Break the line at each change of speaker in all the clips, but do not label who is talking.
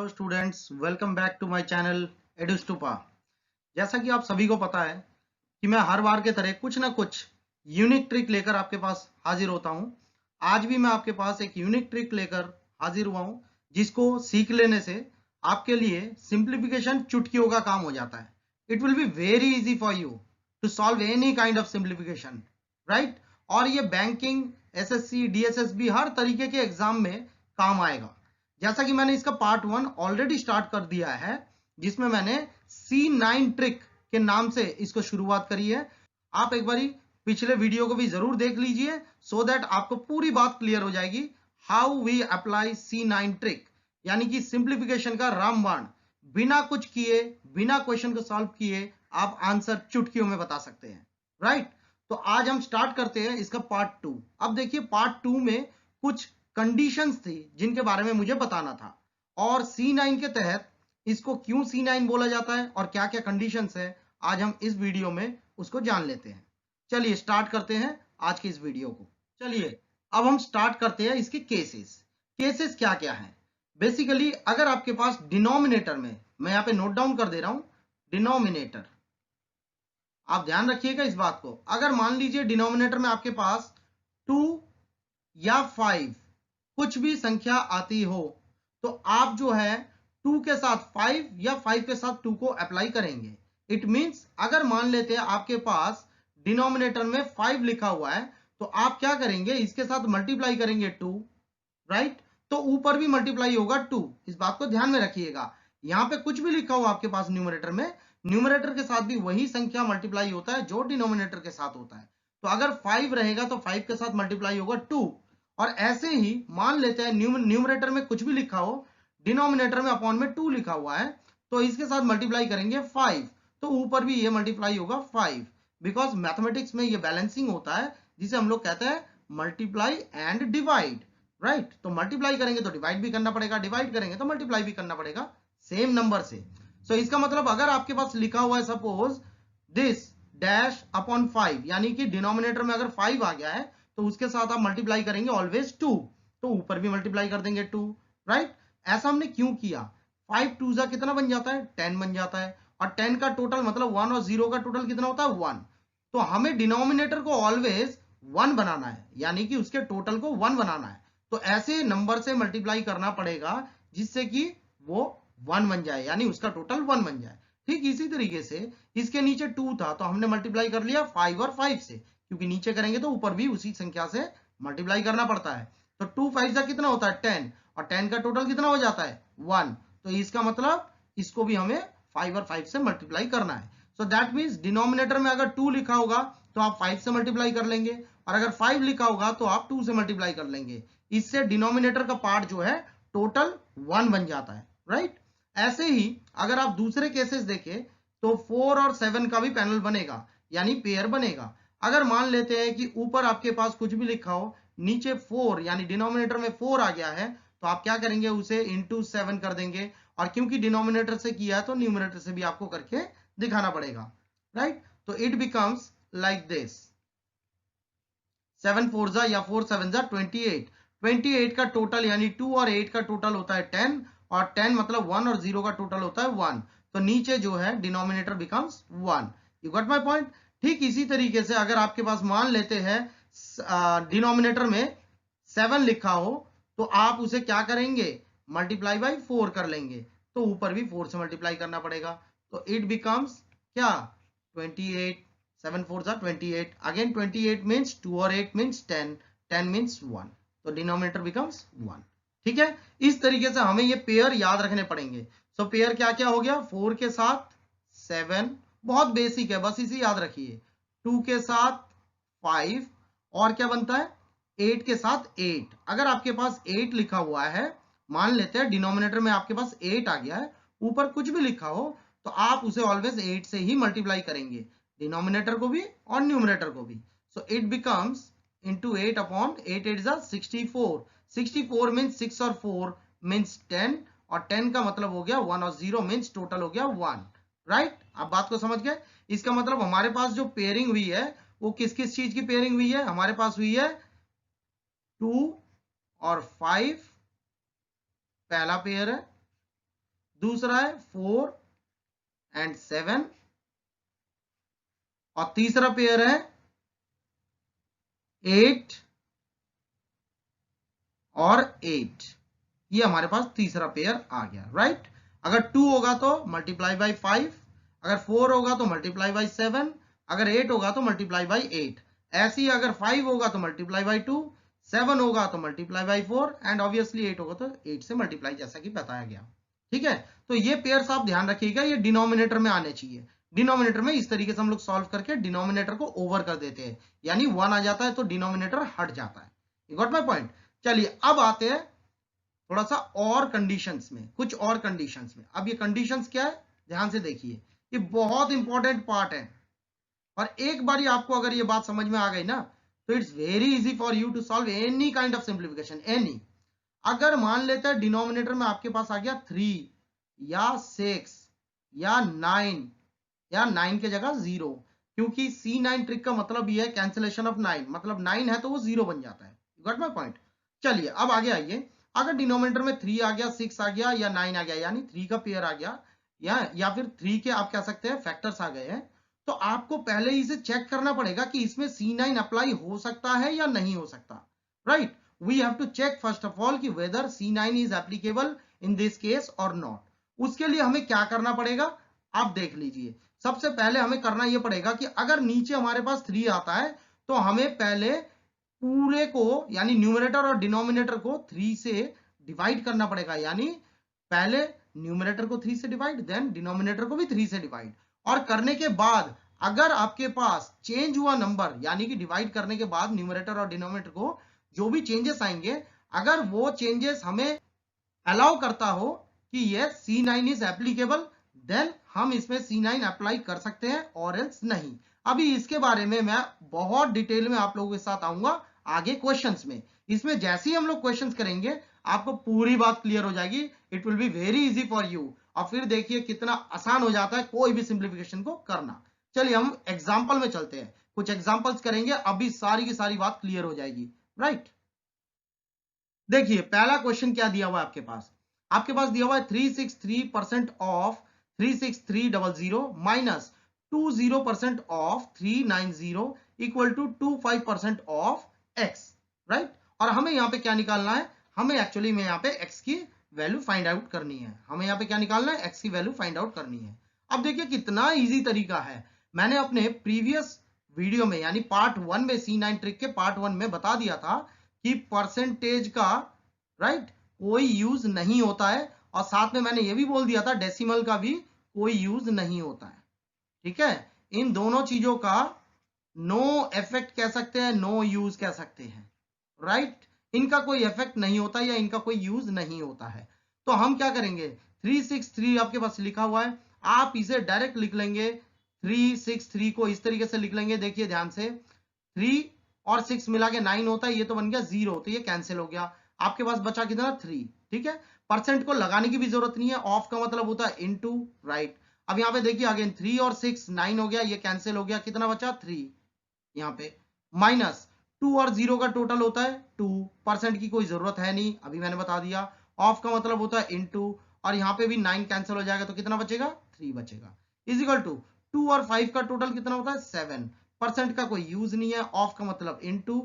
Hello students, welcome back to my channel Edustupa. जैसा कि आप सभी को पता है कि मैं हर बार के तरह कुछ ना कुछ यूनिक ट्रिक लेकर आपके पास हाजिर होता हूं। आज भी मैं आपके पास एक यूनिक ट्रिक लेकर हाजिर हुआ हूं, जिसको सीख लेने से आपके लिए सिंप्लीफिकेशन चुटकियों का काम हो जाता है। It will be very easy for you to solve any kind of simplification, right. और ये बैंकिंग, एसएससी, डीएसएसबी हर तरीके के एग्जाम में काम आएगा। जैसा कि मैंने इसका पार्ट 1 ऑलरेडी स्टार्ट कर दिया है, जिसमें मैंने C9 ट्रिक के नाम से इसको शुरुआत करी है। आप एक बारी पिछले वीडियो को भी जरूर देख लीजिए, सो दैट आपको पूरी बात क्लियर हो जाएगी। How we apply C9 trick, यानी कि सिंप्लीफिकेशन का रामबाण। बिना कुछ किए, बिना क्वेश्चन को सॉल्व किए आप आंसर चुटकियों में बता सकते हैं, राइट। तो आज हम स्टार्ट करते हैं इसका पार्ट 2। अब देखिए, पार्ट 2 में कुछ कंडीशंस थी जिनके बारे में मुझे बताना था, और C9 के तहत इसको क्यों C9 बोला जाता है और क्या क्या कंडीशंस है, आज हम इस वीडियो में उसको जान लेते हैं। चलिए स्टार्ट करते हैं आज की इस वीडियो को। चलिए अब हम स्टार्ट करते हैं इसके केसेस। केसेस क्या क्या हैं? बेसिकली अगर आपके पास डिनोमिनेटर में, मैं यहाँ पे नोट डाउन कर दे रहा हूं, डिनोमिनेटर, आप ध्यान रखिएगा इस बात को। अगर मान लीजिए डिनोमिनेटर में आपके पास 2 या 5 कुछ भी संख्या आती हो, तो आप जो है 2 के साथ 5 या 5 के साथ 2 को अप्लाई करेंगे। इट मींस अगर मान लेते हैं आपके पास डिनोमिनेटर में 5 लिखा हुआ है, तो आप क्या करेंगे, इसके साथ मल्टीप्लाई करेंगे 2, राइट। तो ऊपर भी मल्टीप्लाई होगा 2। इस बात को ध्यान में रखिएगा। यहां पे कुछ भी लिखा हुआ आपके पास न्यूमरेटर में, न्यूमरेटर के साथ भी वही संख्या मल्टीप्लाई होता है जो डिनोमिनेटर के साथ होता है। तो अगर 5 रहेगा तो 5 के साथ मल्टीप्लाई होगा 2। और ऐसे ही मान लेते हैं न्यूमरेटर में कुछ भी लिखा हो, डिनोमिनेटर में अपॉन में 2 लिखा हुआ है, तो इसके साथ मल्टीप्लाई करेंगे 5, तो ऊपर भी ये मल्टीप्लाई होगा 5। बिकॉज मैथमेटिक्स में ये बैलेंसिंग होता है, जिसे हम लोग कहते हैं मल्टीप्लाई एंड डिवाइड, राइट। तो मल्टीप्लाई करेंगे तो डिवाइड भी करना पड़ेगा, डिवाइड करेंगे तो मल्टीप्लाई भी करना पड़ेगा सेम नंबर से। सो इसका मतलब अगर आपके पास लिखा हुआ है सपोज दिस डैश अपॉन 5, यानी कि डिनोमिनेटर में अगर 5 आ गया है, तो उसके साथ आप मल्टीप्लाई करेंगे ऑलवेज 2, तो ऊपर भी मल्टीप्लाई कर देंगे 2, राइट। ऐसा हमने क्यों किया? 5 2 जा कितना बन जाता है? 10 बन जाता है। और 10 का टोटल मतलब 1 और 0 का टोटल कितना होता है? 1। तो हमें डिनोमिनेटर को ऑलवेज 1 बनाना है, यानी कि उसके टोटल को 1 बनाना है। तो ऐसे नंबर से मल्टीप्लाई करना पड़ेगा जिससे कि वो 1 बन जाए, यानी उसका टोटल 1 बन जाए। ठीक इसी तरीके से इसके नीचे 2 था, तो हमने मल्टीप्लाई कर लिया 5 और 5 से, क्योंकि नीचे करेंगे तो ऊपर भी उसी संख्या से मल्टीप्लाई करना पड़ता है। तो 2 5 का कितना होता है? 10, और 10 का टोटल कितना हो जाता है? 1। तो इसका मतलब इसको भी हमें 5 और 5 से मल्टीप्लाई करना है। सो दैट मीन्स डिनोमिनेटर में अगर 2 लिखा होगा तो आप 5 से मल्टीप्लाई कर लेंगे, और अगर 5 लिखा होगा तो आप 2 से मल्टीप्लाई कर लेंगे। इससे डिनोमिनेटर का पार्ट जो है टोटल 1 बन जाता है, राइट। ऐसे ही अगर आप दूसरे केसेस देखें तो 4 और 7 का भी पैनल बनेगा, यानी पेयर बनेगा। अगर मान लेते हैं कि ऊपर आपके पास कुछ भी लिखा हो, नीचे 4 यानी डिनोमिनेटर में 4 आ गया है, तो आप क्या करेंगे, उसे इंटू 7 कर देंगे। और क्योंकि डिनोमिनेटर से किया है तो न्यूमरेटर से भी आपको करके दिखाना पड़ेगा, राइट। तो इट बिकम्स लाइक दिस, 7 4 जा या 4 7 जा 28। 28 का टोटल यानी 2 और 8 का टोटल होता है 10, और 10 मतलब 1 और 0 का टोटल होता है 1। तो नीचे जो है denominator becomes 1। You got my point. ठीक इसी तरीके से अगर आपके पास मान लेते हैं डिनोमिनेटर में 7 लिखा हो, तो आप उसे क्या करेंगे, मल्टीप्लाई बाई 4 कर लेंगे, तो ऊपर भी 4 से मल्टीप्लाई करना पड़ेगा। तो इट बिकम्स क्या, 28, 7 4 जा 28, अगेन 28 मीन्स 2 और 8 मीन्स 10, 10 मीन्स 1, तो डिनोमिनेटर बिकम्स 1। ठीक है, इस तरीके से हमें ये पेयर याद रखने पड़ेंगे। सो पेयर क्या क्या हो गया, 4 के साथ 7, बहुत बेसिक है, बस इसे याद रखिए। 2 के साथ 5, और क्या बनता है, 8 के साथ 8। अगर आपके पास 8 लिखा हुआ है, मान लेते हैं डिनोमिनेटर में आपके पास 8 आ गया है, ऊपर कुछ भी लिखा हो, तो आप उसे ऑलवेज 8 से ही मल्टीप्लाई करेंगे, डिनोमिनेटर को भी और न्यूमरेटर को भी। So it becomes into 8 upon 8 8 जा 64। 64 मीन्स 6 और 4 मीन्स 10, और 10 का मतलब हो गया 1 और 0 मीन्स टोटल हो गया 1, राइट। आप बात को समझ गए। इसका मतलब हमारे पास जो पेयरिंग हुई है वो किस किस चीज की पेयरिंग हुई है, हमारे पास हुई है 2 और 5 पहला पेयर है, दूसरा है 4 and 7, और तीसरा पेयर है 8 और 8। ये हमारे पास तीसरा पेयर आ गया, राइट। अगर 2 होगा तो मल्टीप्लाई बाई 5, अगर 4 होगा तो मल्टीप्लाई बाई 7, अगर 8 होगा तो मल्टीप्लाई बाई 8। ऐसे ही अगर 5 होगा तो मल्टीप्लाई बाई 2, 7 होगा तो मल्टीप्लाई बाई 4, एंड ऑब्वियसली 8 होगा तो 8 से मल्टीप्लाई, जैसा कि बताया गया। ठीक है, तो ये पेयर्स आप ध्यान रखिएगा, ये डिनोमिनेटर में आने चाहिए। डिनोमिनेटर में इस तरीके से हम लोग सॉल्व करके डिनोमिनेटर को ओवर कर देते हैं, यानी 1 आ जाता है तो डिनोमिनेटर हट जाता है। You got my point. चलिए अब आते हैं थोड़ा सा और कंडीशंस में, कुछ और कंडीशंस में। अब ये कंडीशंस क्या है, ध्यान से देखिए, ये बहुत इंपॉर्टेंट पार्ट है, और एक बार आपको अगर ये बात समझ में आ गई ना, तो it's very easy for you to solve any kind of simplification, any. अगर मान लेते हैं डिनोमिनेटर में आपके पास आ गया 3 या 6 या 9, या 9 के जगह 0, क्योंकि C9 ट्रिक का मतलब ये है कैंसिलेशन ऑफ 9, मतलब 9 है तो वो 0 बन जाता है। You got my point. चलिए अब आगे आइए, अगर डिनोमिनेटर में 3 आ गया, 6 आ गया या 9 आ गया, यानी 3 का पेयर आ गया, या फिर 3 के आप कह सकते हैं फैक्टर्स आ गए हैं, तो आपको पहले ही इसे चेक करना पड़ेगा कि इसमें C9 अप्लाई हो सकता है या नहीं हो सकता, right. We have to check first of all कि whether C9 is applicable in this case और नॉट। उसके लिए हमें क्या करना पड़ेगा, आप देख लीजिए। सबसे पहले हमें करना यह पड़ेगा कि अगर नीचे हमारे पास 3 आता है, तो हमें पहले पूरे को, यानी न्यूमरेटर और डिनोमिनेटर को 3 से डिवाइड करना पड़ेगा, यानी पहले न्यूमरेटर को 3 से डिवाइड, देन डिनोमिनेटर को भी 3 से डिवाइड। और करने के बाद अगर आपके पास चेंज हुआ नंबर, यानी कि डिवाइड करने के बाद न्यूमरेटर और डिनोमिनेटर को जो भी चेंजेस आएंगे, अगर वो चेंजेस हमें अलाउ करता हो कि ये C9 इज एप्लीकेबल, देन हम इसमें C9 अप्लाई कर सकते हैं, और एल्स नहीं। अभी इसके बारे में मैं बहुत डिटेल में आप लोगों के साथ आऊंगा आगे क्वेश्चंस में। इसमें जैसे ही हम लोग क्वेश्चंस करेंगे, आपको पूरी बात क्लियर हो जाएगी। It will be very easy for you. और फिर देखिए कितना आसान हो जाता है कोई भी सिंप्लीफिकेशन को करना। चलिए हम एग्जाम्पल में चलते हैं, कुछ एग्जाम्पल्स करेंगे, अभी सारी की सारी बात क्लियर हो जाएगी, राइट। देखिए पहला क्वेश्चन क्या दिया हुआ है आपके पास दिया हुआ है 363% of 36300 minus 20% of 390 equal to 25% of x, right. और हमें यहां पे क्या निकालना है, हमें एक्चुअली में यहां पे x की वैल्यू फाइंड आउट करनी है। हमें यहां पे क्या निकालना है, x की वैल्यू फाइंड आउट करनी है। अब देखिए कितना इजी तरीका है, मैंने अपने प्रीवियस वीडियो में यानी पार्ट 1 में C9 ट्रिक के पार्ट 1 में बता दिया था कि परसेंटेज का, राइट, कोई यूज नहीं होता है, और साथ में मैंने ये भी बोल दिया था डेसिमल का भी कोई यूज नहीं होता है। ठीक है, इन दोनों चीजों का नो इफेक्ट कह सकते हैं, नो यूज कह सकते हैं, राइट। इनका कोई इफेक्ट नहीं होता या इनका कोई यूज नहीं होता है। तो हम क्या करेंगे, 363 आपके पास लिखा हुआ है, आप इसे डायरेक्ट लिख लेंगे। 363 को इस तरीके से लिख लेंगे, देखिए ध्यान से, 3 और 6 मिला के 9 होता है, ये तो बन गया 0, तो ये कैंसिल हो गया। आपके पास बचा कितना, 3। ठीक है, परसेंट को लगाने की भी जरूरत नहीं है, ऑफ का मतलब होता है इनटू, राइट। अब यहाँ पे देखिए अगेन 3 और 6 9 हो गया, ये कैंसिल हो गया, कितना बचा 3, यहाँ पे माइनस 2 और 0 का टोटल होता है 2, परसेंट की कोई जरूरत है नहीं, अभी मैंने बता दिया। ऑफ का मतलब होता है इनटू, और यहाँ पे भी 9 कैंसिल हो जाएगा, तो कितना बचेगा, 3 बचेगा, इज इक्वल टू 2 और 5 का टोटल कितना होता है 7, परसेंट का कोई यूज नहीं है, ऑफ का मतलब into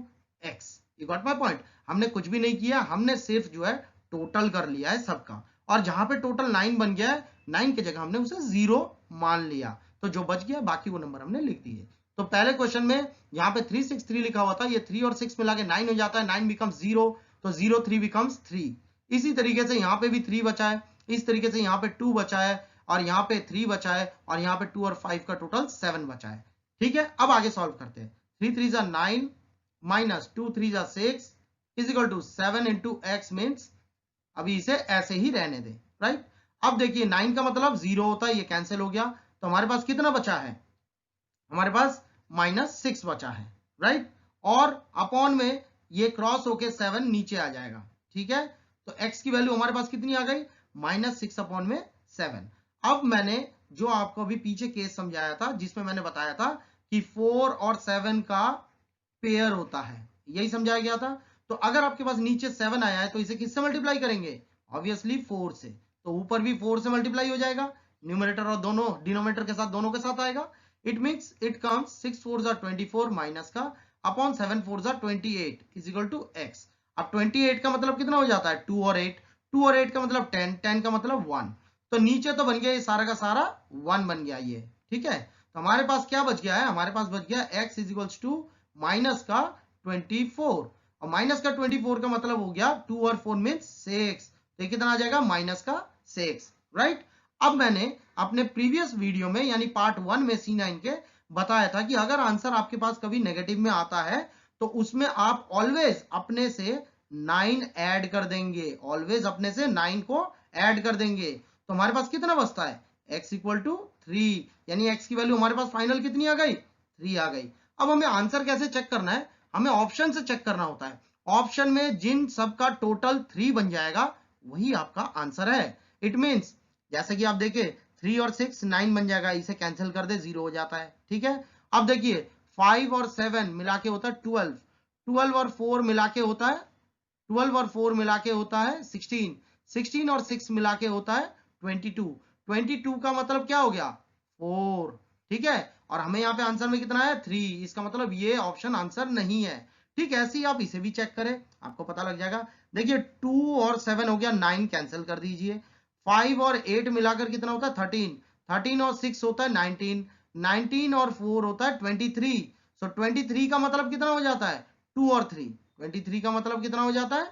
x. You got my point. हमने कुछ भी नहीं किया, हमने सिर्फ जो है टोटल कर लिया है सबका, और जहां पे टोटल 9 बन गया है, 9 की जगह हमने उसे 0 मान लिया, तो जो बच गया बाकी वो नंबर हमने लिख दिए। तो पहले क्वेश्चन में यहाँ पे 363 लिखा हुआ था, ये 3 और 6 मिला के 9 हो जाता है, 9 बिकम्स 0, तो 0 3 बिकम्स 3। इसी तरीके से यहाँ पे भी 3 बचा है, इस तरीके से यहाँ पे 2 बचा है, और यहाँ पे 3 बचा है, और यहाँ पे 2 और 5 का टोटल 7 बचा है। ठीक है, अब आगे सॉल्व करते हैं। 3 3 जा 9 माइनस 2 3 जा 6 is equal to 7 into x means, अभी इसे ऐसे ही रहने दें, राइट। अब देखिए 9 का मतलब 0 होता है, ये कैंसिल हो गया, तो हमारे पास कितना बचा है, हमारे पास -6 बचा है, राइट। और अपॉन में ये क्रॉस होके 7 नीचे आ जाएगा। ठीक है, तो x की वैल्यू हमारे पास कितनी आ गई, -6 अपॉन में 7। अब मैंने जो आपको अभी पीछे केस समझाया था, जिसमें मैंने बताया था कि 4 और 7 का पेयर होता है, यही समझाया गया था। तो अगर आपके पास नीचे 7 आया है, तो इसे किससे मल्टीप्लाई करेंगे, ऑब्वियसली 4 से। तो ऊपर भी 4 से मल्टीप्लाई हो जाएगा, न्यूमरेटर और दोनों डिनोमिनेटर के साथ दोनों के साथ आएगा। इट मीन्स इट कम्स 6 4 जा 24 माइनस का अपॉन 7 4 जा 28 इज इक्वल टू एक्स। अब 28 का मतलब कितना हो जाता है 2 और 8, 2 और 8 का मतलब 10, 10 का मतलब 1। तो नीचे तो बन गया ये सारा का सारा 1 बन गया ये, ठीक है। तो हमारे पास क्या बच गया है, हमारे पास बच गया x is equals to minus का 24, और माइनस का 24 का मतलब हो गया 2 और 4 मीन्स 6, तो ये कितना आ जाएगा माइनस का 6, राइट। अब मैंने अपने प्रीवियस वीडियो में यानी पार्ट 1 में C9 के बताया था कि अगर आंसर आपके पास कभी नेगेटिव में आता है तो उसमें आप ऑलवेज अपने से 9 ऐड कर देंगे, ऑलवेज अपने से 9 को ऐड कर देंगे। तो हमारे पास कितना बचता है x इक्वल टू 3, यानी x की वैल्यू हमारे पास फाइनल कितनी आ गई 3 आ गई। अब हमें आंसर कैसे चेक करना है, हमें ऑप्शन से चेक करना होता है। ऑप्शन में जिन सबका टोटल 3 बन जाएगा वही आपका आंसर है। इट मीन्स जैसे कि आप देखिए 3 और 6 9 बन जाएगा, इसे कैंसिल कर दे 0 हो जाता है, ठीक है। अब देखिए 5 और 7 मिला के होता है 12, 12 और 4 मिला के होता है 12 और 4 मिला के होता है 16, 16 और 6 मिला के होता है 22, 22 का मतलब क्या हो गया 4, ठीक है। और हमें यहाँ पे आंसर में कितना है 3, इसका मतलब ये ऑप्शन आंसर नहीं है। ठीक है, ऐसे ही आप इसे भी चेक करें, आपको पता लग जाएगा। देखिए 2 और 7 हो गया 9, कैंसिल कर दीजिए। 5 और 8 मिलाकर कितना होता है 13, 13 और 6 होता है 19, 19 और 4 होता है 23। सो 23 का मतलब कितना हो जाता है 2 और 3, 23 का मतलब कितना हो जाता है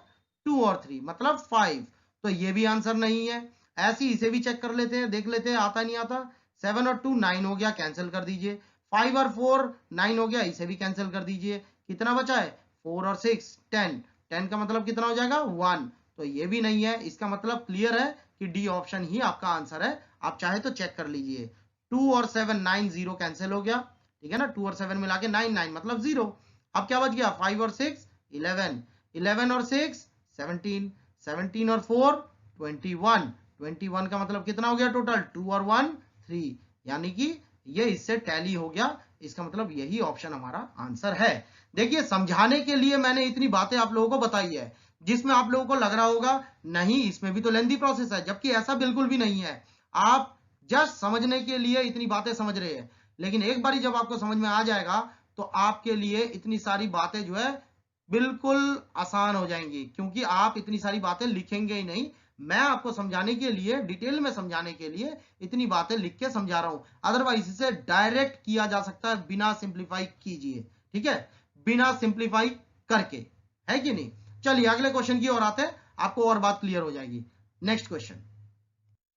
2 और 3 मतलब 5, तो ये भी आंसर नहीं है। ऐसे ही इसे भी चेक कर लेते हैं, देख लेते हैं आता नहीं आता। 7 और 2 9 हो गया, कैंसिल कर दीजिए। 5 और 4 9 हो गया, इसे भी कैंसिल कर दीजिए। कितना बचा है 4 और 6 10, 10 का मतलब कितना हो जाएगा 1, तो ये भी नहीं है। इसका मतलब क्लियर है कि डी ऑप्शन ही आपका आंसर है। आप चाहे तो चेक कर लीजिए। 2 और 7 9 0 कैंसिल हो गया, ठीक है ना। 2 और 7 मिला के 9 9 मतलब 0। अब क्या बच गया 5 और 6 11, 11 और 6 17, 17 और 4 21, 21 का मतलब कितना हो गया टोटल 2 और 1 3, यानी कि ये इससे टैली हो गया। इसका मतलब यही ऑप्शन हमारा आंसर है। देखिए समझाने के लिए मैंने इतनी बातें आप लोगों को बताई है, जिसमें आप लोगों को लग रहा होगा नहीं इसमें भी तो लेंथी प्रोसेस है, जबकि ऐसा बिल्कुल भी नहीं है। आप जस्ट समझने के लिए इतनी बातें समझ रहे हैं, लेकिन एक बारी जब आपको समझ में आ जाएगा तो आपके लिए इतनी सारी बातें जो है बिल्कुल आसान हो जाएंगी, क्योंकि आप इतनी सारी बातें लिखेंगे ही नहीं। मैं आपको समझाने के लिए, डिटेल में समझाने के लिए इतनी बातें लिख के समझा रहा हूं। अदरवाइज इसे डायरेक्ट किया जा सकता है बिना सिंप्लीफाई कीजिए, ठीक है, बिना सिंप्लीफाई करके, है कि नहीं। चलिए अगले क्वेश्चन की ओर आते हैं, आपको और बात क्लियर हो जाएगी। Next question.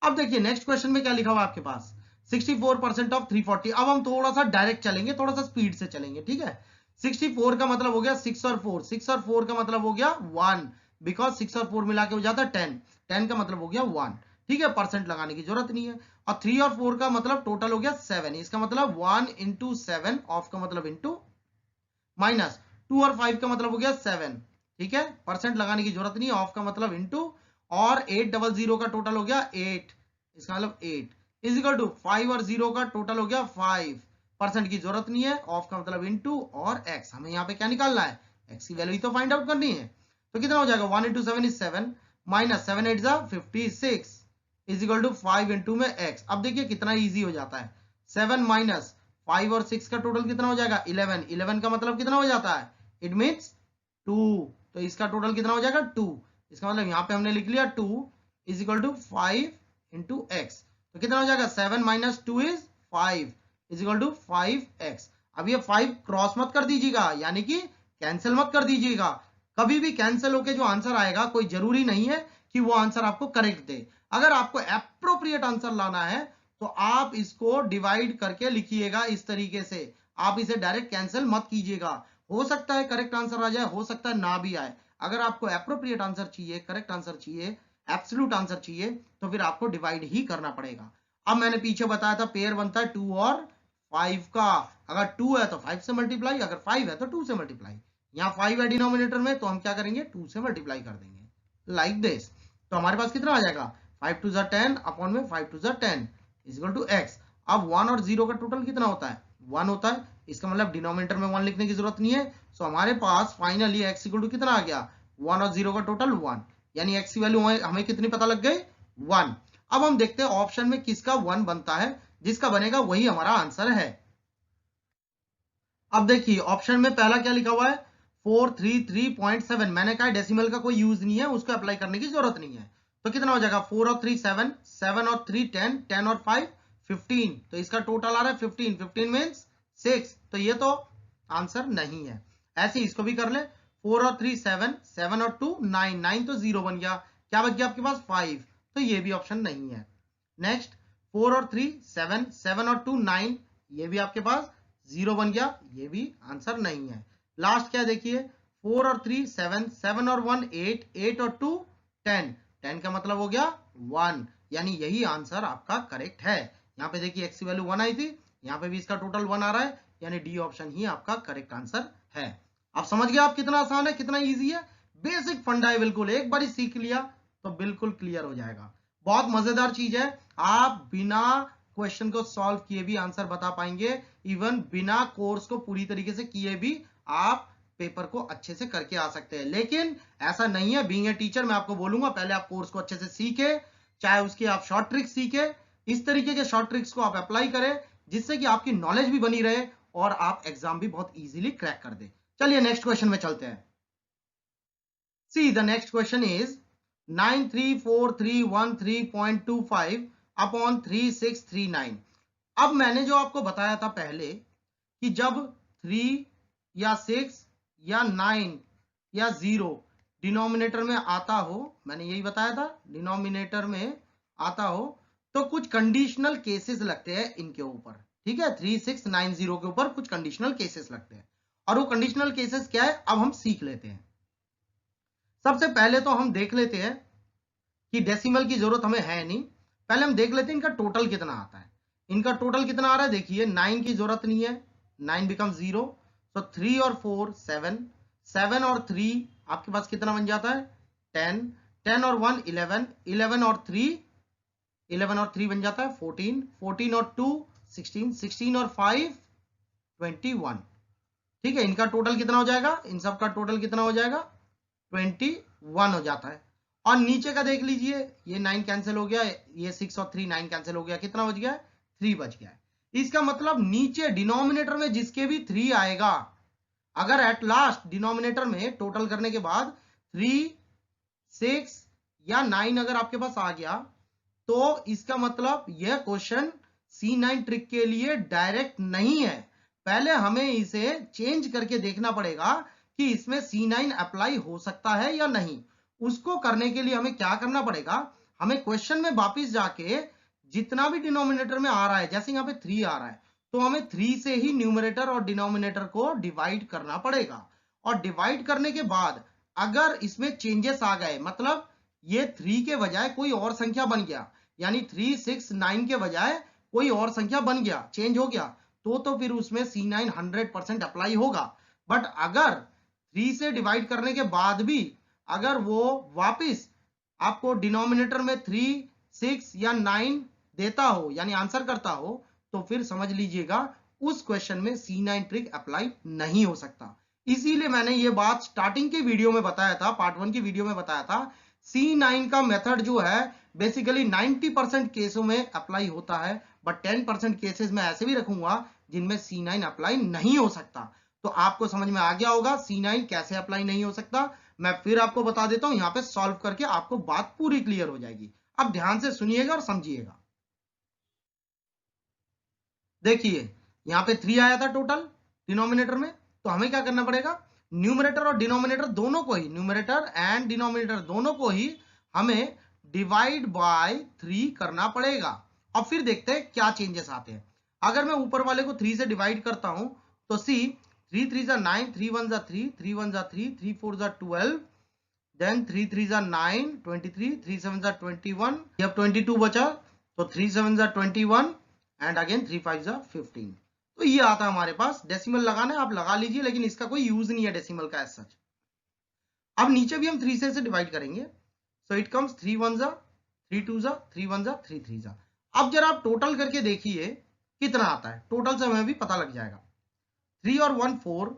अब देखिए नेक्स्ट क्वेश्चन में क्या लिखा हुआ आपके पास 64% ऑफ 340। अब हम थोड़ा सा डायरेक्ट चलेंगे, थोड़ा सा स्पीड से चलेंगे, ठीक है। 64 का मतलब हो गया 6 और 4, 6 और 4 का मतलब हो गया 1, बिकॉज 6 और 4 मिला के हो जाता है 10, 10 का मतलब हो गया 1, ठीक है, परसेंट लगाने की जरूरत नहीं है। और 3 और 4 का मतलब टोटल हो गया 7, इसका मतलब 1 इंटू 7, ऑफ का मतलब इंटू, माइनस 2 और 5 का मतलब हो गया 7, ठीक है, परसेंट लगाने की जरूरत नहीं है, ऑफ का मतलब इंटू, और 800 का टोटल हो गया 8, इसका मतलब 8 इज इक्वल टू 5 और 0 का टोटल हो गया 5, परसेंट की जरूरत नहीं है, ऑफ का मतलब इंटू, और x हमें यहाँ पे क्या निकालना है x की वैल्यू तो फाइंड आउट करनी है। तो कितना हो जाएगा 1 इंटू 7 इज 7, माइनस 7 8 जा 56 इज इक्वल टू 5 इंटू में x। अब देखिए कितना इजी हो जाता है, 7 माइनस 5 और 6 का टोटल कितना हो जाएगा 11, 11 का मतलब कितना हो जाता है इट मीन्स 2, तो इसका टोटल कितना हो जाएगा 2, इसका मतलब यहाँ पे हमने लिख लिया 2 is equal to 5 into x. तो कितना हो जाएगा 7 minus 2 is 5 is equal to 5x। अब ये 5 क्रॉस मत कर दीजिएगा, यानी कि कैंसिल मत कर दीजिएगा। कभी भी कैंसिल होके जो आंसर आएगा कोई जरूरी नहीं है कि वो आंसर आपको करेक्ट दे। अगर आपको एप्रोप्रिएट आंसर लाना है तो आप इसको डिवाइड करके लिखिएगा इस तरीके से, आप इसे डायरेक्ट कैंसिल मत कीजिएगा। हो सकता है करेक्ट आंसर आ जाए, हो सकता है ना भी आए। अगर आपको एप्रोप्रिएट आंसर चाहिए, करेक्ट आंसर चाहिए, एब्सोल्यूट आंसर चाहिए, तो फिर आपको डिवाइड ही करना पड़ेगा। अब मैंने पीछे बताया था पेयर बनता है 2 और 5 का, अगर 2 है तो 5 से मल्टीप्लाई, अगर 5 है तो 2 से मल्टीप्लाई। यहाँ 5 है डिनोमिनेटर में तो हम क्या करेंगे 2 से मल्टीप्लाई कर देंगे लाइक दिस। तो हमारे पास कितना आ जाएगा 5 2 10 अपॉन में 5 2 10 इज इक्वल टू x। अब 1 और 0 का टोटल कितना होता है 1 होता है, इसका मतलब डिनोमिनेटर में 1 लिखने की जरूरत नहीं है। सो हमारे पास फाइनली x इक्वल टू कितना आ गया 1 और 0 का टोटल 1, यानी x की वैल्यू हमें कितनी पता लग गई 1। अब हम देखते हैं ऑप्शन में किसका 1 बनता है, जिसका बनेगा वही हमारा आंसर है। अब देखिए ऑप्शन में पहला क्या लिखा हुआ है 433.7, मैंने कहा डेसिमल का कोई यूज नहीं है, उसको अप्लाई करने की जरूरत नहीं है। तो कितना हो जाएगा 4 और 3 7, 7 और 3 10, 10 और 5 15, तो इसका टोटल आ रहा है 15, 15 मीन्स 6, तो ये तो आंसर नहीं है। ऐसे इसको भी कर ले 4 और 3 7, 7 और 2 9, 9 तो 0 बन गया, क्या बच गया आपके पास 5, तो ये भी ऑप्शन नहीं है। नेक्स्ट 4 और 3 7, 7 और 2 9, ये भी आपके पास 0 बन गया, ये भी आंसर नहीं है। लास्ट क्या देखिए 4 और 3 7, 7 और 1 8, 8 और 2 10, 10 का मतलब हो गया 1, यानी यही आंसर आपका करेक्ट है। यहाँ पे देखिए एक्स की वैल्यू 1 आई थी, यहाँ पे भी इसका टोटल 1 आ रहा है, यानी डी ऑप्शन ही आपका करेक्ट आंसर है। आप समझ गए आप कितना आसान है, कितना इजी है। बेसिक फंडा है, बिल्कुल एक बार सीख लिया तो बिल्कुल क्लियर हो जाएगा। बहुत मजेदार चीज है, आप बिना क्वेश्चन को सॉल्व किए भी आंसर बता पाएंगे, इवन बिना कोर्स को पूरी तरीके से किए भी आप पेपर को अच्छे से करके आ सकते हैं। लेकिन ऐसा नहीं है, बीइंग ए टीचर मैं आपको बोलूंगा पहले आप कोर्स को अच्छे से सीखे, चाहे उसके आप शॉर्ट ट्रिक्स सीखे, इस तरीके के शॉर्ट ट्रिक्स को आप अप्लाई करें जिससे कि आपकी नॉलेज भी बनी रहे और आप एग्जाम भी बहुत इजीली क्रैक कर दे। चलिए नेक्स्ट क्वेश्चन में चलते हैं। See the next question is 93413.25 upon 3639। अब मैंने जो आपको बताया था पहले कि जब 3 या 6 या 9 या 0 डिनोमिनेटर में आता हो, मैंने यही बताया था डिनोमिनेटर में आता हो तो कुछ कंडीशनल केसेस लगते हैं इनके ऊपर, ठीक है 3690 के ऊपर कुछ कंडीशनल केसेस लगते हैं। और वो कंडीशनल केसेस क्या है अब हम सीख लेते हैं। सबसे पहले तो हम देख लेते हैं कि डेसिमल की जरूरत हमें है नहीं, पहले हम देख लेते हैं इनका टोटल कितना आता है। इनका टोटल कितना आ रहा है देखिए 9 की जरूरत नहीं है, 9 बिकम 0, तो 3 और 4 7, 7 और 3 आपके पास कितना बन जाता है 10, 10 और 1 11, 11 और 3 11 और 3 बन जाता है 14, 14 और 2 16, 16 और 5 21, ठीक है। इनका टोटल कितना हो जाएगा, इन सब का टोटल कितना हो जाएगा 21 हो जाता है। और नीचे का देख लीजिए ये 9 कैंसिल हो गया, ये 6 और 3 9 कैंसिल हो गया, कितना बच गया 3 बच गया है। इसका मतलब नीचे डिनोमिनेटर में जिसके भी 3 आएगा, अगर एट लास्ट डिनोमिनेटर में टोटल करने के बाद 3 6 या 9 अगर आपके पास आ गया तो इसका मतलब यह क्वेश्चन C9 ट्रिक के लिए डायरेक्ट नहीं है, पहले हमें इसे चेंज करके देखना पड़ेगा कि इसमें C9 अप्लाई हो सकता है या नहीं। उसको करने के लिए हमें क्या करना पड़ेगा, हमें क्वेश्चन में वापस जाके जितना भी डिनोमिनेटर में आ रहा है, जैसे यहाँ पे 3 आ रहा है तो हमें 3 से ही न्यूमरेटर और डिनोमिनेटर को डिवाइड करना पड़ेगा। और डिवाइड करने के बाद अगर इसमें चेंजेस आ गए, मतलब ये 3 के बजाय कोई और संख्या बन गया, यानी 3 6 9 के बजाय कोई और संख्या बन गया, चेंज हो गया, तो फिर उसमें C9 100% अप्लाई होगा। बट अगर 3 से डिवाइड करने के बाद भी अगर वो वापस आपको डिनोमिनेटर में 3 6 या 9 देता हो, यानी आंसर करता हो, तो फिर समझ लीजिएगा उस क्वेश्चन में C9 ट्रिक अप्लाई नहीं हो सकता। इसीलिए मैंने ये बात स्टार्टिंग की वीडियो में बताया था, पार्ट 1 की वीडियो में बताया था, C9 का मेथड जो है बेसिकली 90% केसों में अप्लाई होता है, बट 10% केसेस में ऐसे भी रखूंगा जिनमें C9 अप्लाई नहीं हो सकता। तो आपको समझ में आ गया होगा C9 कैसे अप्लाई नहीं हो सकता। मैं फिर आपको बता देता हूं, यहां पे सॉल्व करके आपको बात पूरी क्लियर हो जाएगी। अब ध्यान से सुनिएगा और समझिएगा। देखिए यहां पे 3 आया था टोटल डिनोमिनेटर में, तो हमें क्या करना पड़ेगा, न्यूमरेटर और डिनोमिनेटर दोनों को ही, न्यूमरेटर एंड डिनोमिनेटर दोनों को ही हमें डिवाइड बाय 3 करना पड़ेगा। और फिर देखते हैं क्या चेंजेस आते हैं। अगर मैं ऊपर वाले को 3 से डिवाइड करता हूं तो सी 3 3 9, 3 1 3, 3 1 3, 3 4 12, देन 3 3 9 23, 3 7 21, अब 22 बचा, तो 3 7 21 एंड अगेन 3 5 15। तो ये आता है हमारे पास, डेसिमल लगाना है आप लगा लीजिए, लेकिन इसका कोई यूज नहीं है डेसिमल का एज सच। अब नीचे भी हम 3 से डिवाइड करेंगे, सो इट कम्स 3 1 3 2 3 1 3 3। अब जरा आप टोटल करके देखिए कितना आता है, टोटल से हमें भी पता लग जाएगा। 3 और 1 4,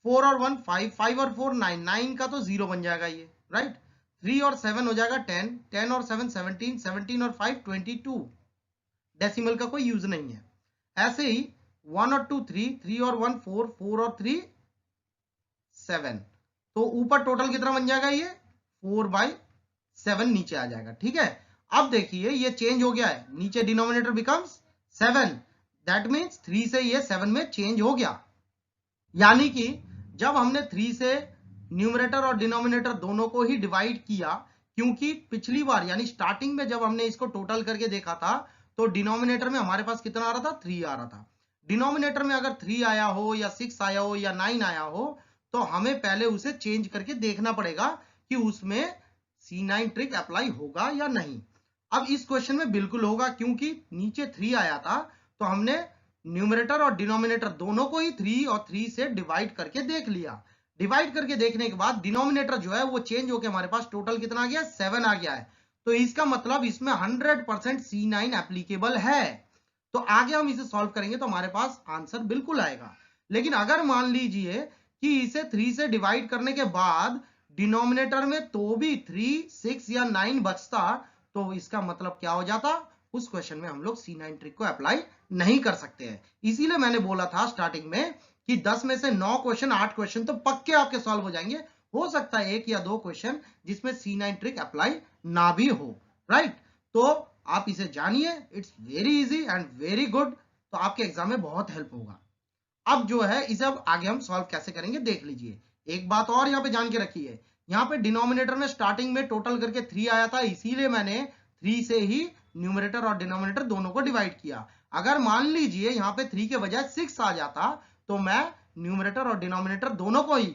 4 और 1 5, 5 और 4 9, 9 का तो 0 बन जाएगा ये, राइट। 3 और 7 हो जाएगा 10, 10 और 7 17, 17 और 5 22। डेसिमल का कोई यूज नहीं है। ऐसे ही 1 और 2 3, 3 और 1 4, 4 और 3 7। तो ऊपर टोटल कितना बन जाएगा, ये 4/7 नीचे आ जाएगा। ठीक है, अब देखिए ये चेंज हो गया है, नीचे डिनोमिनेटर बिकम्स 7, दैट मीन्स 3 से ये 7 में चेंज हो गया। यानी कि जब हमने 3 से न्यूमरेटर और डिनोमिनेटर दोनों को ही डिवाइड किया, क्योंकि पिछली बार यानी स्टार्टिंग में जब हमने इसको टोटल करके देखा था तो डिनोमिनेटर में हमारे पास कितना आ रहा था, 3 आ रहा था। डिनोमिनेटर में अगर 3 आया हो या 6 आया हो या 9 आया हो तो हमें पहले उसे चेंज करके देखना पड़ेगा कि उसमें C9 ट्रिक अप्लाई होगा या नहीं। अब इस क्वेश्चन में बिल्कुल होगा, क्योंकि नीचे 3 आया था तो हमने न्यूमरेटर और डिनोमिनेटर दोनों को ही 3 और 3 से डिवाइड करके देख लिया। डिवाइड करके देखने के बाद डिनोमिनेटर जो है वो चेंज होकर हमारे पास टोटल कितना आ गया, 7 आ गया है। तो इसका मतलब इसमें 100% C9 एप्लीकेबल है। तो आगे हम इसे सॉल्व करेंगे तो हमारे पास आंसर बिल्कुल आएगा। लेकिन अगर मान लीजिए कि इसे 3 से डिवाइड करने के बाद डिनोमिनेटर में तो भी 3, 6 या 9 बचता तो इसका मतलब क्या हो जाता, उस क्वेश्चन में हम लोग C9 ट्रिक को अप्लाई नहीं कर सकते हैं। इसीलिए मैंने बोला था स्टार्टिंग में कि 10 में से 9 क्वेश्चन 8 क्वेश्चन तो पक्के आपके सॉल्व हो जाएंगे। हो सकता है 1 या 2 क्वेश्चन जिसमें C9 ट्रिक अप्लाई ना भी हो, राइट। तो आप इसे जानिए, it's very easy and very good, तो आपके एग्जाम में बहुत हेल्प होगा। अब जो है इसे अब आगे हम सॉल्व कैसे करेंगे देख लीजिए। एक बात और यहाँ पे जान के रखिए, यहाँ पे डिनोमिनेटर में स्टार्टिंग में टोटल करके 3 आया था, इसीलिए मैंने 3 से ही न्यूमरेटर और डिनोमिनेटर दोनों को डिवाइड किया। अगर मान लीजिए यहाँ पे 3 के बजाय 6 आ जाता तो मैं न्यूमरेटर और डिनोमिनेटर दोनों को ही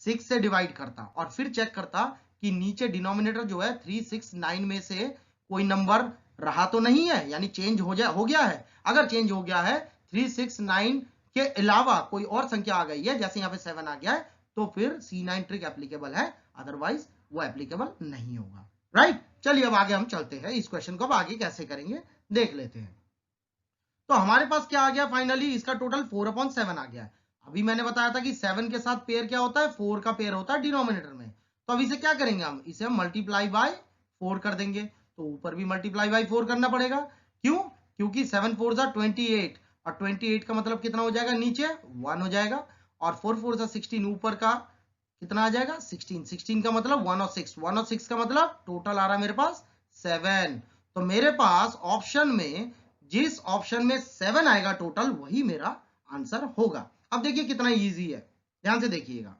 6 से डिवाइड करता और फिर चेक करता कि नीचे डिनोमिनेटर जो है 3, 6, 9 में से कोई नंबर रहा तो नहीं है, यानी चेंज हो गया है। अगर चेंज हो गया है 3, 6, 9 के अलावा कोई और संख्या आ गई है, जैसे यहाँ पे 7 आ गया है, तो फिर C9 ट्रिक एप्लीकेबल है, अदरवाइज वो एप्लीकेबल नहीं होगा, राइट। चलिए अब आगे हम चलते हैं, इस क्वेश्चन को अब आगे कैसे करेंगे देख लेते हैं। तो हमारे पास क्या आ गया, फाइनली इसका टोटल 4/7 आ गया है। अभी मैंने बताया था कि 7 के साथ पेयर क्या होता है, 4 का पेयर होता है डिनोमिनेटर में। तो अब इसे क्या करेंगे, हम इसे मल्टीप्लाई बाय 4 कर देंगे, तो ऊपर भी मल्टीप्लाई बाय 4 करना पड़ेगा। क्यों, क्योंकि 7 4 28 और 28 का मतलब कितना हो जाएगा, नीचे 1 हो जाएगा, और 4 4 16 ऊपर का कितना आ जाएगा 16, 16 का मतलब 1 और 6, 1 और 6 का मतलब टोटल आ रहा है मेरे पास 7। तो मेरे पास ऑप्शन में जिस ऑप्शन में 7 आएगा टोटल वही मेरा आंसर होगा। अब देखिए कितना इजी है, ध्यान से देखिएगा।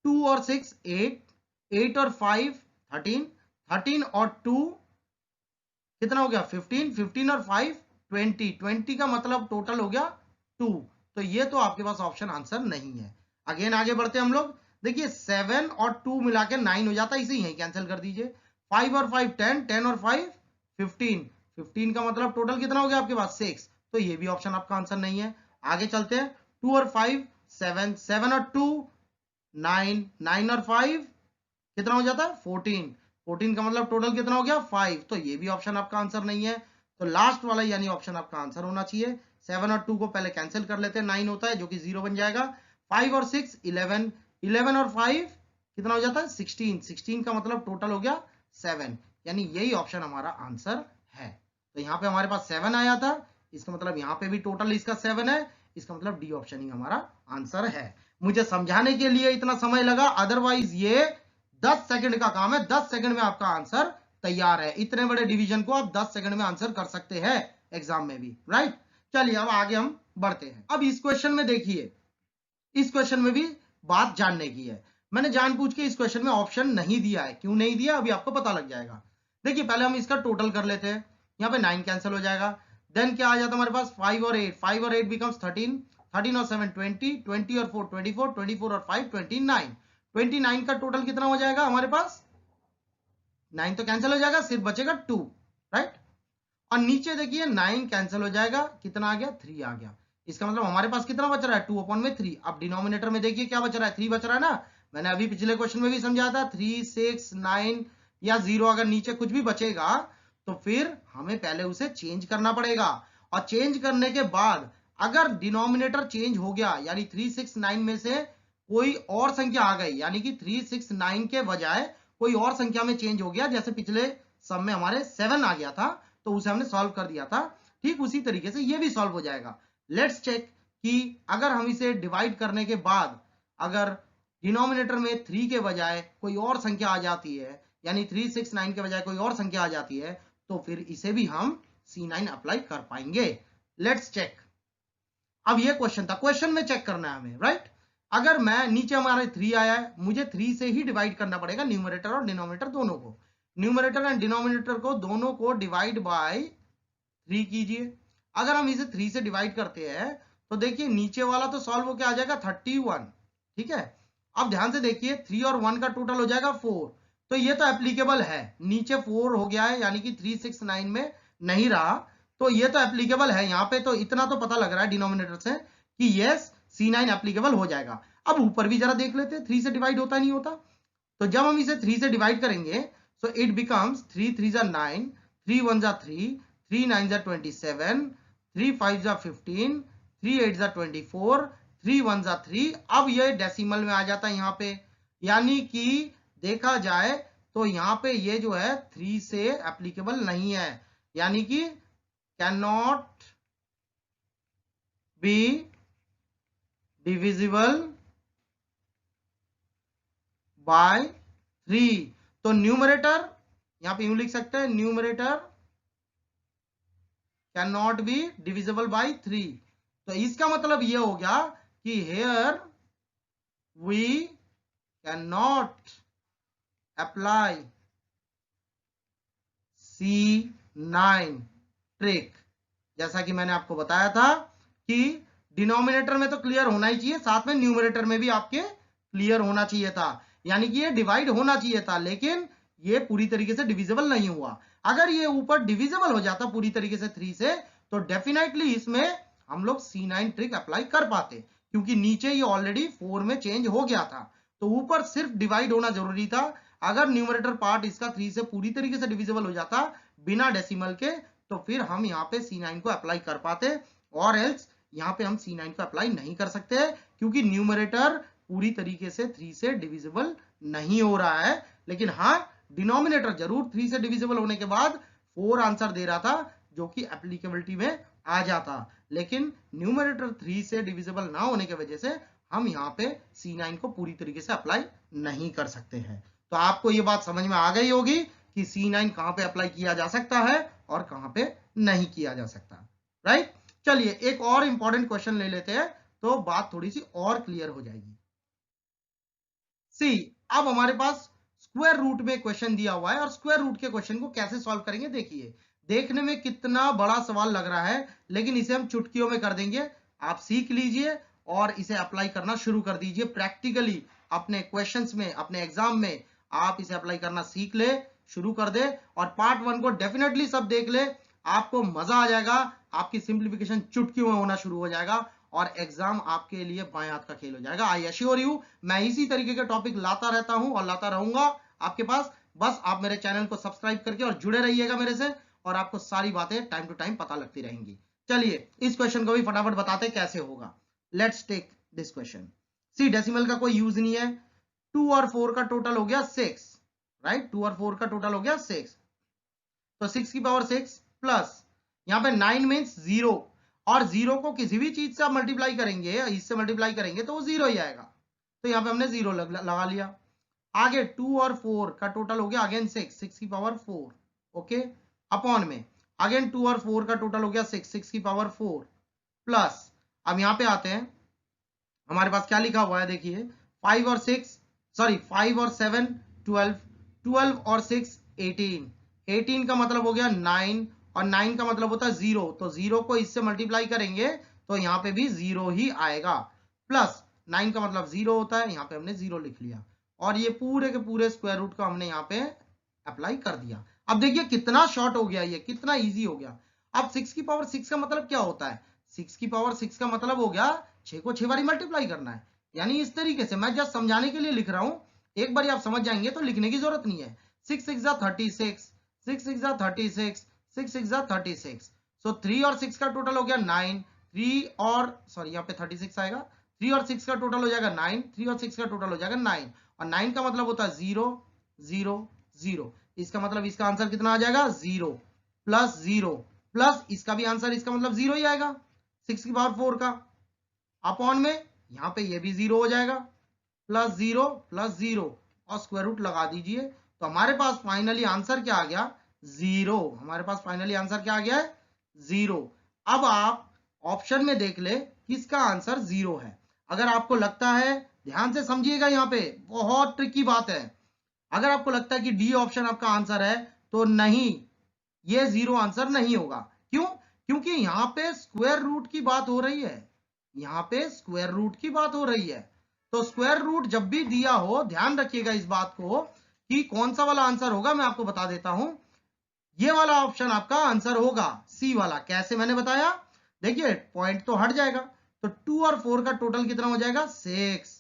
2 और 6 8, 8 और 5 13, 13 और 2 कितना हो गया 15, 15 और 5 20, 20 का मतलब टोटल हो गया 2। तो ये तो आपके पास ऑप्शन आंसर नहीं है। अगेन आगे बढ़ते हम लोग, देखिए 7 और 2 मिला के 9 हो जाता है, इसे यही कैंसिल कर दीजिए। 5 और 5 10, 10 और 5 15, 15 का मतलब टोटल कितना हो गया आपके पास 6, तो ये भी ऑप्शन आपका आंसर नहीं है। आगे चलते हैं, 2 और 5 7, 7 और 2 9, 9 और 5 कितना हो जाता है 14, 14 का मतलब टोटल कितना हो गया 5, तो ये भी ऑप्शन आपका आंसर नहीं है। तो लास्ट वाला यानी ऑप्शन आपका आंसर होना चाहिए। 7 और 2 को पहले कैंसिल कर लेते हैं, 9 होता है जो कि 0 बन जाएगा। 5 और 6 11, 11 और 5 कितना हो जाता है 16, 16 का मतलब टोटल हो गया 7, यानी यही ऑप्शन हमारा आंसर है। तो यहाँ पे हमारे पास 7 आया था, इसका मतलब यहाँ पे भी टोटल इसका 7 है, इसका मतलब डी ऑप्शन ही हमारा आंसर है। मुझे समझाने के लिए इतना समय लगा, अदरवाइज ये 10 सेकंड का काम है, 10 सेकंड में आपका आंसर तैयार है। इतने बड़े डिवीजन को आप 10 सेकंड में आंसर कर सकते हैं एग्जाम में भी, राइट। चलिए अब आगे हम बढ़ते हैं। अब इस क्वेश्चन में देखिए, इस क्वेश्चन में भी बात जानने की है। मैंने जानबूझ के इस क्वेश्चन में ऑप्शन नहीं दिया है, क्यों नहीं दिया अभी आपको पता लग जाएगा। देखिए पहले हम इसका टोटल कर लेते हैं, यहाँ पे 9 कैंसिल हो जाएगा, देन क्या आ जाता है हमारे पास 5 और 8, 5 और 8 बिकम्स 13, 13 और 7 20, 20 और 4 24, 24 और 5 29, 29 का टोटल कितना हो जाएगा हमारे पास, 9 तो कैंसिल हो जाएगा, सिर्फ बचेगा 2, राइट। और नीचे देखिए 9 कैंसिल हो जाएगा, कितना आ गया 3 आ गया। इसका मतलब हमारे पास कितना बच रहा है 2/3। अब डिनोमिनेटर में देखिए क्या बच रहा है 3 बच रहा है ना, मैंने अभी पिछले क्वेश्चन में भी समझाया था 3, 6, 9 या 0 अगर नीचे कुछ भी बचेगा तो फिर हमें पहले उसे चेंज करना पड़ेगा, और चेंज करने के बाद अगर डिनोमिनेटर चेंज हो गया यानी 3, 6, 9 में से कोई और संख्या आ गई, यानी कि 3, 6, 9 के बजाय कोई और संख्या में चेंज हो गया, जैसे पिछले सम में हमारे 7 आ गया था तो उसे हमने सॉल्व कर दिया था, ठीक उसी तरीके से ये भी सॉल्व हो जाएगा। लेट्स चेक कि अगर हम इसे डिवाइड करने के बाद अगर डिनोमिनेटर में 3 के बजाय कोई और संख्या आ जाती है, यानी 369 के बजाय कोई और संख्या आ जाती है, तो फिर इसे भी हम C9 अप्लाई कर पाएंगे। Let's check. अब ये क्वेश्चन था, क्वेश्चन में चेक करना है हमें, राइट। अगर मैं नीचे हमारे 3 आया है, मुझे 3 से ही डिवाइड करना पड़ेगा न्यूमरेटर और डिनोमिनेटर दोनों को। न्यूमरेटर एंड डिनोमिनेटर को दोनों को डिवाइड बाय 3 कीजिए। अगर हम इसे 3 से डिवाइड करते हैं तो देखिए नीचे वाला तो सॉल्व होकर आ जाएगा 31, ठीक है। अब ध्यान से देखिए 3 और 1 का टोटल हो जाएगा 4, तो ये तो एप्लीकेबल है। नीचे 4 हो गया है यानी कि 369 में नहीं रहा, तो ये तो एप्लीकेबल है यहाँ पे। तो इतना तो पता लग रहा है डिनोमिनेटर से कि यस C9 एप्लीकेबल हो जाएगा। अब ऊपर भी जरा देख लेते हैं, 3 से डिवाइड होता नहीं होता। तो जब हम इसे 3 से डिवाइड करेंगे so it becomes 3 3s are 9, 3 1s are 3, 3 9s are 27, 3 5s are 15, 3 8s are 24, 3 1s are 3। अब ये डेसिमल में आ जाता है यहाँ पे, यानी कि देखा जाए तो यहाँ पे ये जो है 3 से एप्लीकेबल नहीं है, यानी कि can not be divisible by 3। तो न्यूमरेटर यहां पे यूं लिख सकते हैं, numerator can not be divisible by 3। तो इसका मतलब ये हो गया कि here we can not apply C9 trick. जैसा कि मैंने आपको बताया था कि डिनोमिनेटर में तो क्लियर होना ही चाहिए, साथ में न्यूमरेटर में भी आपके क्लियर होना चाहिए था, यानी कि ये डिवाइड होना चाहिए था, लेकिन ये पूरी तरीके से डिविजिबल नहीं हुआ। अगर ये ऊपर डिविजिबल हो जाता पूरी तरीके से 3 से, तो डेफिनेटली इसमें हम लोग C9 ट्रिक अप्लाई कर पाते, क्योंकि नीचे ये ऑलरेडी 4 में चेंज हो गया था, तो ऊपर सिर्फ डिवाइड होना जरूरी था। अगर न्यूमरेटर पार्ट इसका 3 से पूरी तरीके से डिविजिबल हो जाता बिना डेसिमल के, तो फिर हम यहाँ पे C9 को अप्लाई कर पाते, और एल्स यहाँ पे हम C9 को अप्लाई नहीं कर सकते, क्योंकि न्यूमरेटर पूरी तरीके से 3 से डिविजिबल नहीं हो रहा है। लेकिन हाँ, डिनोमिनेटर जरूर 3 से डिविजिबल होने के बाद 4 आंसर दे रहा था, जो कि एप्लीकेबिलिटी में आ जाता, लेकिन न्यूमरेटर 3 से डिविजिबल ना होने की वजह से हम यहाँ पे C9 को पूरी तरीके से अप्लाई नहीं कर सकते हैं। तो आपको ये बात समझ में आ गई होगी कि C9 कहां पे अप्लाई किया जा सकता है और कहां पे नहीं किया जा सकता, राइट। चलिए एक और इंपॉर्टेंट क्वेश्चन ले लेते हैं, तो बात थोड़ी सी और क्लियर हो जाएगी। सी, अब हमारे पास स्क्वायर रूट में क्वेश्चन दिया हुआ है, और स्क्वायर रूट के क्वेश्चन को कैसे सॉल्व करेंगे देखिए। देखने में कितना बड़ा सवाल लग रहा है, लेकिन इसे हम चुटकियों में कर देंगे। आप सीख लीजिए और इसे अप्लाई करना शुरू कर दीजिए प्रैक्टिकली अपने क्वेश्चंस में, अपने एग्जाम में आप इसे अप्लाई करना सीख ले, शुरू कर दे, और पार्ट 1 को डेफिनेटली सब देख ले, आपको मजा आ जाएगा। आपकी सिंप्लीफिकेशन चुटकियों में होना शुरू हो जाएगा और एग्जाम आपके लिए बाएं हाथ का खेल हो जाएगा। आई एश्योर यू, मैं इसी तरीके के टॉपिक लाता रहता हूं और लाता रहूंगा आपके पास। बस आप मेरे चैनल को सब्सक्राइब करके और जुड़े रहिएगा मेरे से, और आपको सारी बातें टाइम टू टाइम पता लगती रहेंगी। चलिए इस क्वेश्चन को भी फटाफट बताते कैसे होगा। Let's take this question. See, decimal का कोई यूज नहीं है, 2 और 4 का टोटल हो गया 6, राइट। 2 और 4 का टोटल हो गया 6, तो 6 की पावर 6 प्लस यहाँ पे 9 मीन्स 0, और 0 को किसी भी चीज से आप मल्टीप्लाई करेंगे, इससे मल्टीप्लाई करेंगे तो वो 0 ही आएगा, तो यहाँ पे हमने 0 लगा लिया। आगे 2 और 4 का टोटल हो गया अगेन 6, 6 की पावर 4, ओके, अपॉन में अगेन 2 और 4 का टोटल हो गया 6, 6 की पावर 4 प्लस, अब यहाँ पे आते हैं, हमारे पास क्या लिखा हुआ है देखिए, 5 और 6 सॉरी 5 और 7 12, 12 और 6 18, 18 का मतलब हो गया 9, और 9 का मतलब होता है 0, तो 0 को इससे मल्टीप्लाई करेंगे तो यहाँ पे भी 0 ही आएगा, प्लस 9 का मतलब 0 होता है, यहाँ पे हमने 0 लिख लिया, और ये पूरे के पूरे स्क्वायर रूट को हमने यहाँ पे अप्लाई कर दिया। अब देखिए कितना शॉर्ट हो गया, ये कितना इजी हो गया। अब 6 की पावर 6 का मतलब क्या होता है, 6 की पावर 6 का मतलब हो गया 6 को 6 बारी मल्टीप्लाई करना है, यानी इस तरीके से मैं जस्ट समझाने के लिए लिख रहा हूं, एक बार आप समझ जाएंगे तो लिखने की जरूरत नहीं है। 6 6 जा 36, 6 6 जा 36, 6 6 जा 36, सो 3 और 6 का टोटल हो गया 9, 3 और सॉरी यहाँ पे 36 आएगा, 3 और 6 का टोटल हो जाएगा 9, 3 और 6 का टोटल हो जाएगा 9, और 9 का मतलब होता है 0, 0 0। इसका मतलब इसका आंसर कितना आ जाएगा 0 प्लस 0 प्लस इसका भी आंसर इसका मतलब 0 ही आएगा 6 की पावर 4 का अपॉन में यहां पे ये भी 0 हो जाएगा प्लस 0 और स्क्वायर रूट लगा दीजिए। तो हमारे पास फाइनली आंसर क्या आ गया 0। हमारे पास फाइनली आंसर क्या आ गया है 0। अब आप ऑप्शन में देख ले किसका आंसर 0 है। अगर आपको लगता है, ध्यान से समझिएगा, यहाँ पे बहुत ट्रिकी बात है। अगर आपको लगता है कि डी ऑप्शन आपका आंसर है तो नहीं, ये 0 आंसर नहीं होगा। क्यों? क्योंकि यहाँ पे स्क्वायर रूट की बात हो रही है, यहाँ पे स्क्वायर रूट की बात हो रही है। तो स्क्वायर रूट जब भी दिया हो, ध्यान रखिएगा इस बात को कि कौन सा वाला आंसर होगा। मैं आपको बता देता हूं, ये वाला ऑप्शन आपका आंसर होगा सी वाला। कैसे मैंने बताया, देखिए पॉइंट तो हट जाएगा, तो 2 और 4 का टोटल कितना हो जाएगा 6।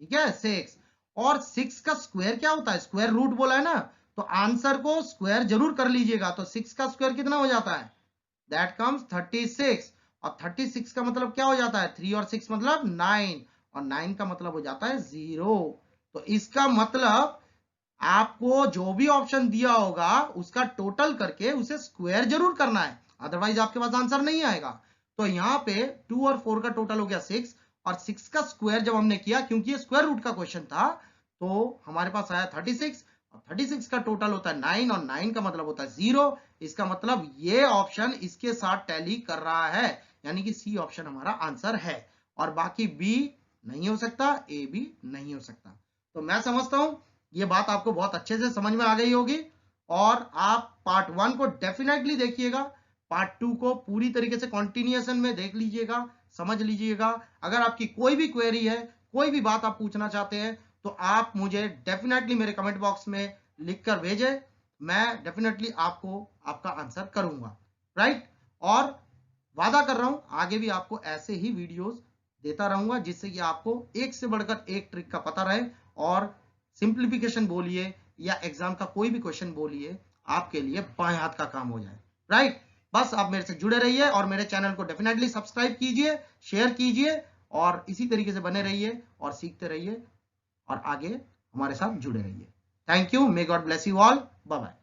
ठीक है 6, और 6 का स्क्वायर क्या होता है, स्क्वायर रूट बोला है ना, तो आंसर को स्क्वायर जरूर कर लीजिएगा। तो 6 का स्क्वायर कितना हो जाता है, दैट कम्स 36, और 36 का मतलब क्या हो जाता है 3 और 6 मतलब 9, और 9 का मतलब हो जाता है 0। तो इसका मतलब आपको जो भी ऑप्शन दिया होगा उसका टोटल करके उसे स्क्वायर जरूर करना है, अदरवाइज आपके पास आंसर नहीं आएगा। तो यहाँ पे 2 और 4 का टोटल हो गया 6, और 6 का स्क्वायर जब हमने किया, क्योंकि ये स्क्वायर रूट का क्वेश्चन था, तो हमारे पास आया 36, और 36 का टोटल होता है 9, और 9 का मतलब होता है 0। इसका मतलब ये ऑप्शन इसके साथ टैली कर रहा है, यानी कि सी ऑप्शन हमारा आंसर है, और बाकी बी नहीं हो सकता, ए भी नहीं हो सकता। तो मैं समझता हूं ये बात आपको बहुत अच्छे से समझ में आ गई होगी, और आप पार्ट 1 को डेफिनेटली देखिएगा, पार्ट 2 को पूरी तरीके से कॉन्टिन्यूएशन में देख लीजिएगा, समझ लीजिएगा। अगर आपकी कोई भी क्वेरी है, कोई भी बात आप पूछना चाहते हैं, तो आप मुझे डेफिनेटली मेरे कमेंट बॉक्स में लिखकर भेजें, मैं डेफिनेटली आपको आपका आंसर करूंगा, राइट। और वादा कर रहा हूं आगे भी आपको ऐसे ही वीडियोस देता रहूंगा, जिससे कि आपको एक से बढ़कर एक ट्रिक का पता रहे, और सिंप्लीफिकेशन बोलिए या एग्जाम का कोई भी क्वेश्चन बोलिए, आपके लिए बाएं हाथ का काम हो जाए, राइट। बस आप मेरे से जुड़े रहिए, और मेरे चैनल को डेफिनेटली सब्सक्राइब कीजिए, शेयर कीजिए, और इसी तरीके से बने रहिए और सीखते रहिए, और आगे हमारे साथ जुड़े रहिए। Thank you, may God bless you all, bye bye.